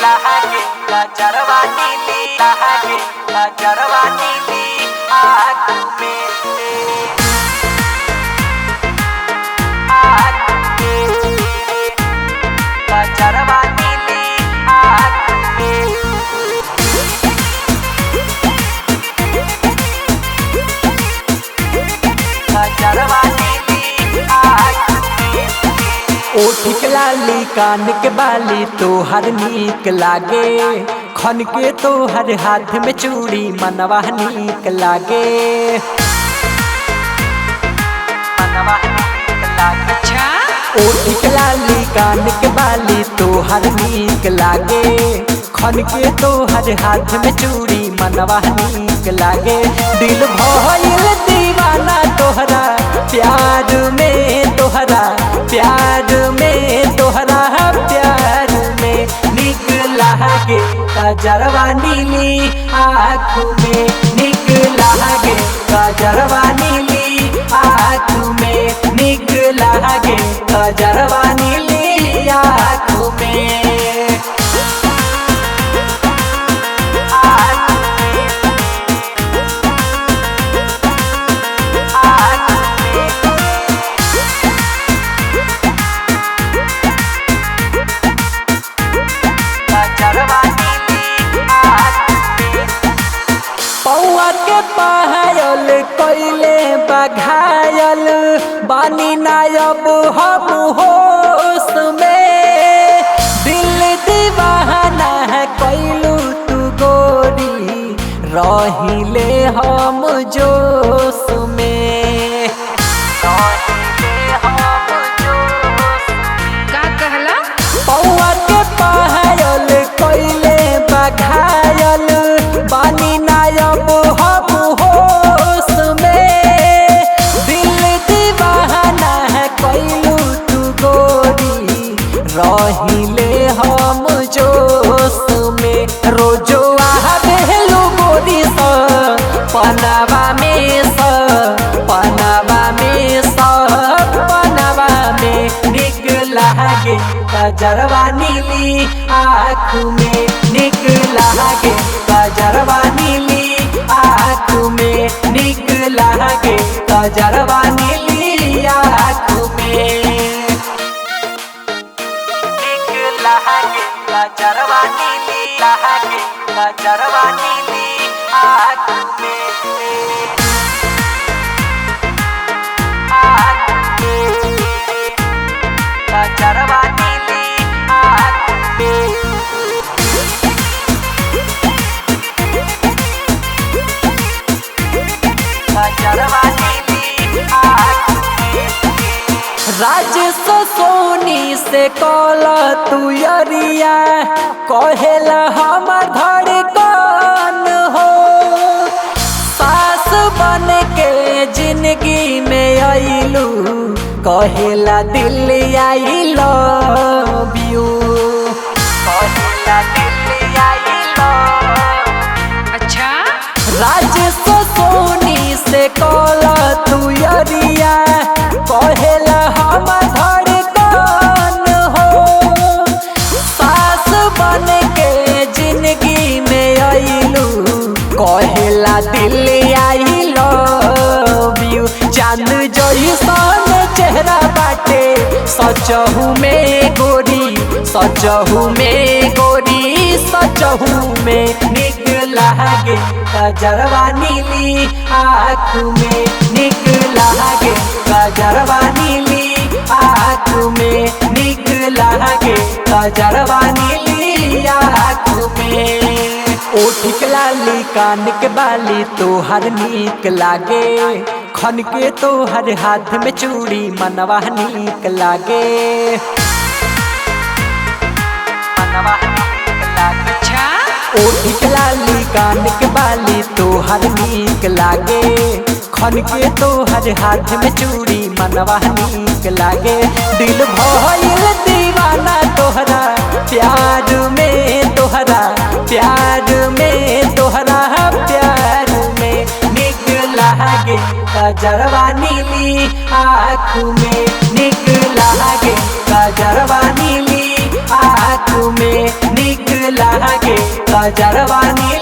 लागे गजरवा नीली लागे गजरवा नीली आँख में गजरवा नीली आँख में गजरवा नीली आँख में ओठ लाली कान के बाली तोहर नीक लागे, खन के तोहर हाथ में चूड़ी मनवा नीक लागे। मनवा नीक लागे ओठ लाली कान के बाली तोहर नीक लागे, खन के तोहर हाथ में चूड़ी मनवा नीक लागे। दिल भइल दीवाना तोहरा प्यार में, तोहरा प्यार में, तोहरा प्यार में नीक लागे गजरवा नीली आँख में, नीक लागे गजरवा नीली आँख में, नीक लागे गजरवा नीली आँख में। पौआ के पायल कैले बघायल बानी नायब हम होश में, दिल दीवाना है कैलू तू गोरी रहिले हम जोश में। का कहला? पौआ के पायल कैले बघायल बानी नायब हम होश में, दिल दीवाना है कैलू तू गोरी रहिले हम जोश में। रोजो आबेलू गोरी स पनावा में, स पनावा में, स पनावा में नीक लागे गजरवा नीली आँख में, नीक लागे गजरवा नीली आँख में, नीक लागे गजरवा नीली आँख में, नीक लागे गजरवा नीली लागे गजरवा नीली आँख में गजरवा नीली आँख में। गजरवा नीली आँख में राजेश सोनी से कल तू यरिया कहेला हमर धड़कन हो, सास बन के जिंदगी में आइलू कहेला दिल आई लव यू, कहेला दिल आई लव। अच्छा राजेश सोनी से कल तू यरिया कहेला हमर धड़कन हो, सास बन के जिंदगी में आइलू कहेला दिल आई लव यू। चांद जइसन चेहरा बाटे सचहू में गोरी, सचहू में गोरी, सचहू में नीक लागे गजरवा नीली आँख में, नीक लागे गजरवा नीली आँख में, नीक लागे गजरवा नीली आँख में। ओठ लाली कान के बाली तोहर नीक लागे, खन के तोहर हाथ में चूड़ी मनवा नीक लागे। मनवा नीक लागे अच्छा ओठ लाली कान के बाली तोहर नीक लागे, खन के तोहर हाथ में चूड़ी मनवा नीक लागे। दिल भइल दीवाना तोहरा प्यार में, तोहरा प्यार में, तोहरा प्यार में नीक लागे गजरवा नीली आँख में, नीक लागे गजरवा नीली आँख में, नीक कजरवा नीली